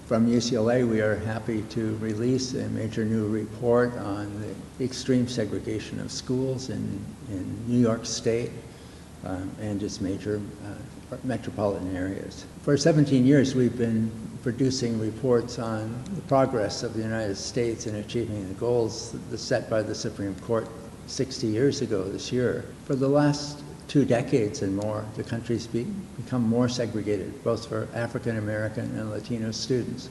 From UCLA, we are happy to release a major new report on the extreme segregation of schools in New York State and its major metropolitan areas. For 17 years, we've been producing reports on the progress of the United States in achieving the goals set by the Supreme Court 60 years ago this year. For the last 2 decades and more, the country's become more segregated, both for African American and Latino students.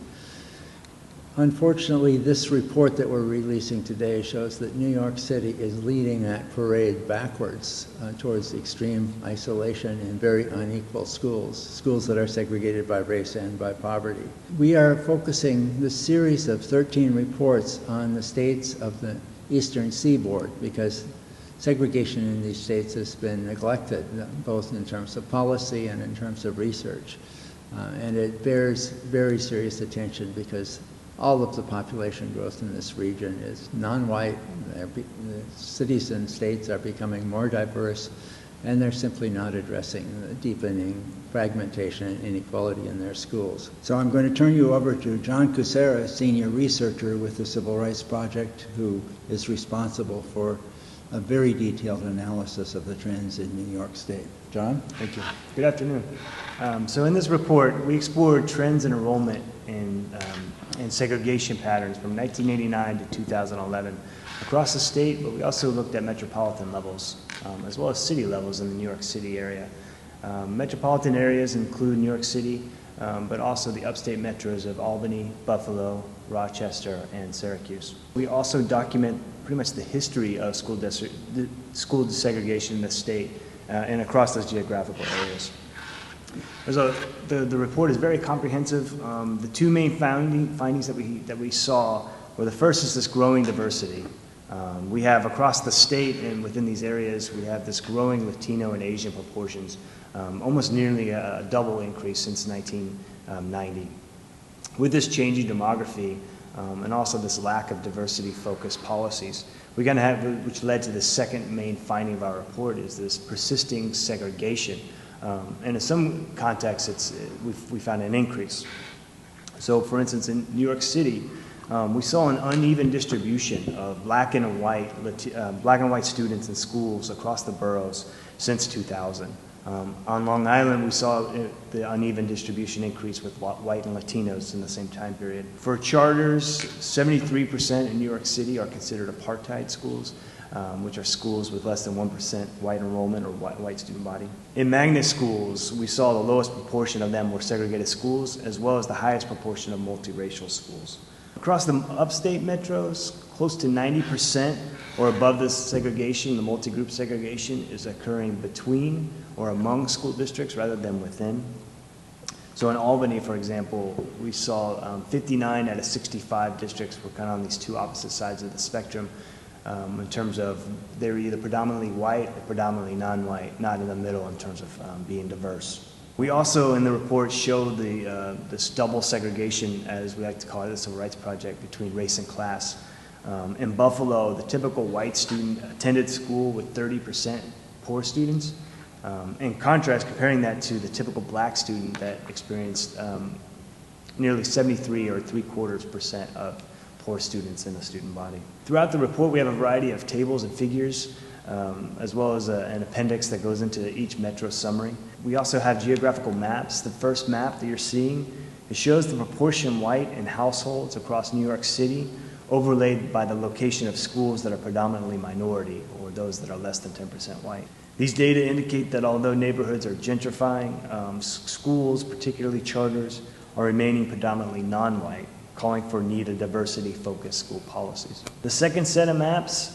Unfortunately, this report that we're releasing today shows that New York City is leading that parade backwards towards extreme isolation in very unequal schools that are segregated by race and by poverty. We are focusing this series of 13 reports on the states of the Eastern Seaboard because segregation in these states has been neglected, both in terms of policy and in terms of research. And it bears very serious attention because all of the population growth in this region is non-white. The cities and states are becoming more diverse, and they're simply not addressing the deepening fragmentation and inequality in their schools. So I'm going to turn you over to John Kucera, senior researcher with the Civil Rights Project, who is responsible for a very detailed analysis of the trends in New York State. John? Thank you. Good afternoon. So in this report, we explored trends in enrollment in segregation patterns from 1989 to 2011 across the state, but we also looked at metropolitan levels as well as city levels in the New York City area. Metropolitan areas include New York City, but also the upstate metros of Albany, Buffalo, Rochester, and Syracuse. We also document pretty much the history of school desegregation in the state and across those geographical areas. The report is very comprehensive. The 2 main findings that we saw were, the first is this growing diversity. We have across the state and within these areas, we have this growing Latino and Asian proportions, almost nearly a double increase since 1990. With this changing demography and also this lack of diversity-focused policies, we're going to have, which led to the second main finding of our report, is this persisting segregation. And in some contexts, we found an increase. So, for instance, in New York City, we saw an uneven distribution of black and white students in schools across the boroughs since 2000. On Long Island, we saw the uneven distribution increase with white and Latinos in the same time period. For charters, 73% in New York City are considered apartheid schools, which are schools with less than 1% white enrollment or white student body. In magnet schools, we saw the lowest proportion of them were segregated schools, as well as the highest proportion of multiracial schools. Across the upstate metros, close to 90% or above this segregation, the multi-group segregation, is occurring between or among school districts rather than within. So in Albany, for example, we saw 59 out of 65 districts were kind of on these 2 opposite sides of the spectrum in terms of they were either predominantly white or predominantly non-white, not in the middle in terms of being diverse. We also, in the report, show this double segregation, as we like to call it, the Civil Rights Project, between race and class. In Buffalo, the typical white student attended school with 30% poor students. In contrast, comparing that to the typical black student that experienced nearly 73 or 3/4% of poor students in the student body. Throughout the report, we have a variety of tables and figures, as well as an appendix that goes into each metro summary. We also have geographical maps. The first map that you're seeing, it shows the proportion white in households across New York City, overlaid by the location of schools that are predominantly minority or those that are less than 10% white. These data indicate that although neighborhoods are gentrifying, schools, particularly charters, are remaining predominantly non-white, calling for need of diversity-focused school policies. The second set of maps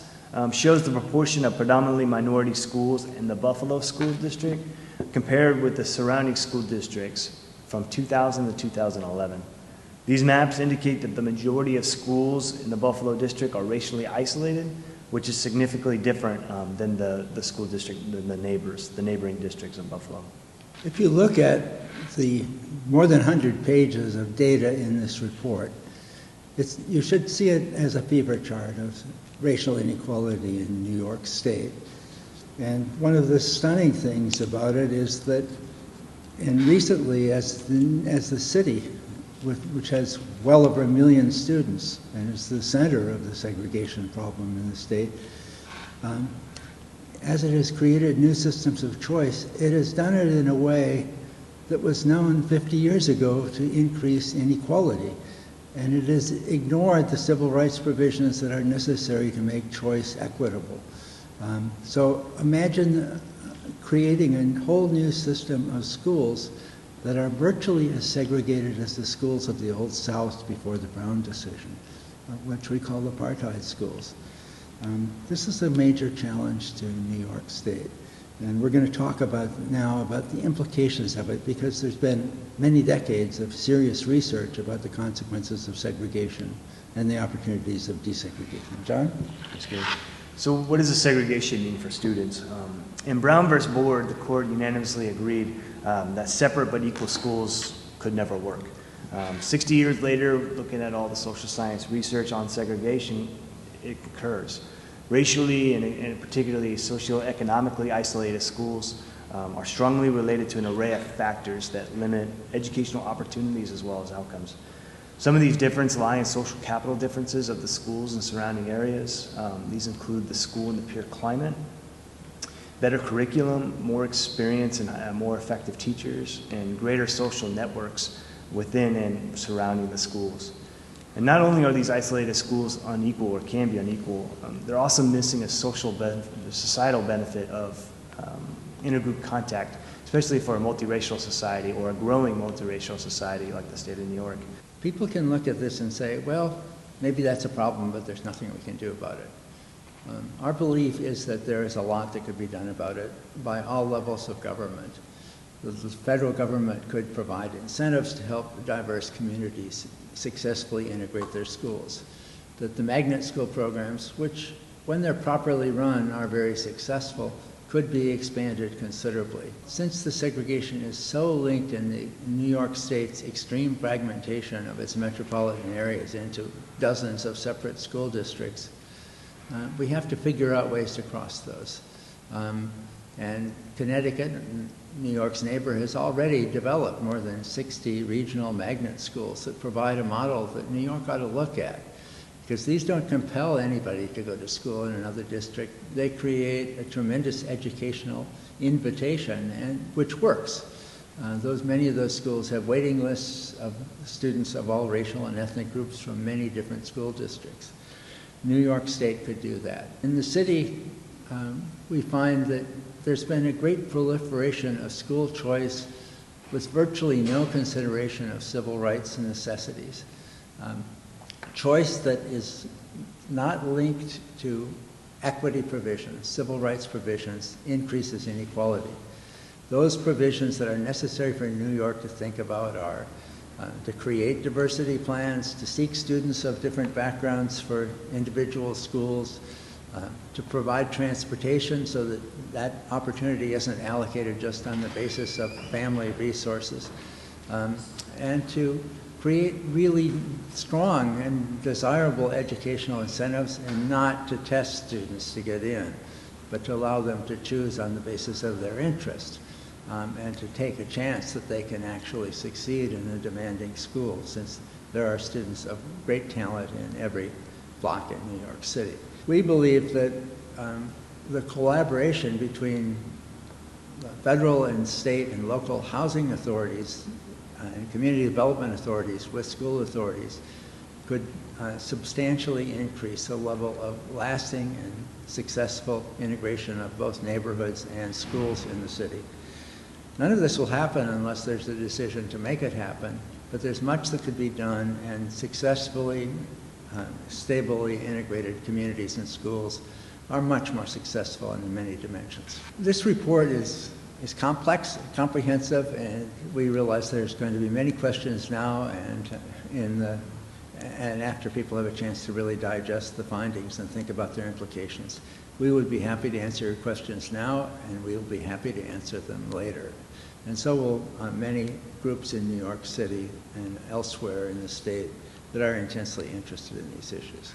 shows the proportion of predominantly minority schools in the Buffalo School District compared with the surrounding school districts from 2000 to 2011. These maps indicate that the majority of schools in the Buffalo district are racially isolated, which is significantly different than the school district, than the neighboring districts in Buffalo. If you look at the more than 100 pages of data in this report, you should see it as a fever chart of racial inequality in New York State. And one of the stunning things about it is that, and recently as the city which has well over 1 million students and is the center of the segregation problem in the state, as it has created new systems of choice, it has done it in a way that was known 50 years ago to increase inequality. And it has ignored the civil rights provisions that are necessary to make choice equitable. So imagine creating a whole new system of schools that are virtually as segregated as the schools of the Old South before the Brown decision, which we call apartheid schools. This is a major challenge to New York State. And we're going to talk now about the implications of it, because there's been many decades of serious research about the consequences of segregation and the opportunities of desegregation. John? That's good. So what does the segregation mean for students? In Brown versus Board, the court unanimously agreed that separate but equal schools could never work. 60 years later, looking at all the social science research on segregation, it occurs. Racially and particularly socioeconomically isolated schools are strongly related to an array of factors that limit educational opportunities as well as outcomes. Some of these differences lie in social capital differences of the schools and surrounding areas. These include the school and the peer climate, better curriculum, more experience and more effective teachers, and greater social networks within and surrounding the schools. And not only are these isolated schools unequal or can be unequal, they're also missing a societal benefit of intergroup contact, especially for a multiracial society or a growing multiracial society like the state of New York. People can look at this and say, well, maybe that's a problem, but there's nothing we can do about it. Our belief is that there is a lot that could be done about it by all levels of government. The federal government could provide incentives to help diverse communities successfully integrate their schools. That the magnet school programs, which when they're properly run are very successful, could be expanded considerably. Since the segregation is so linked in the New York State's extreme fragmentation of its metropolitan areas into dozens of separate school districts, we have to figure out ways to cross those. And Connecticut, New York's neighbor, has already developed more than 60 regional magnet schools that provide a model that New York ought to look at. Because these don't compel anybody to go to school in another district. They create a tremendous educational invitation, which works. Many of those schools have waiting lists of students of all racial and ethnic groups from many different school districts. New York State could do that. In the city, we find that there's been a great proliferation of school choice with virtually no consideration of civil rights and necessities. Choice that is not linked to equity provisions, civil rights provisions, increases inequality. Those provisions that are necessary for New York to think about are to create diversity plans, to seek students of different backgrounds for individual schools, to provide transportation so that that opportunity isn't allocated just on the basis of family resources, and to create really strong and desirable educational incentives, and not to test students to get in, but to allow them to choose on the basis of their interest, and to take a chance that they can actually succeed in a demanding school, since there are students of great talent in every block in New York City. We believe that the collaboration between federal and state and local housing authorities and community development authorities with school authorities could substantially increase the level of lasting and successful integration of both neighborhoods and schools in the city. None of this will happen unless there's a decision to make it happen, but there's much that could be done, and successfully, stably integrated communities and schools are much more successful in many dimensions. This report is complex, comprehensive, and we realize there's going to be many questions now and after people have a chance to really digest the findings and think about their implications. We would be happy to answer your questions now, and we will be happy to answer them later. And so will many groups in New York City and elsewhere in the state that are intensely interested in these issues.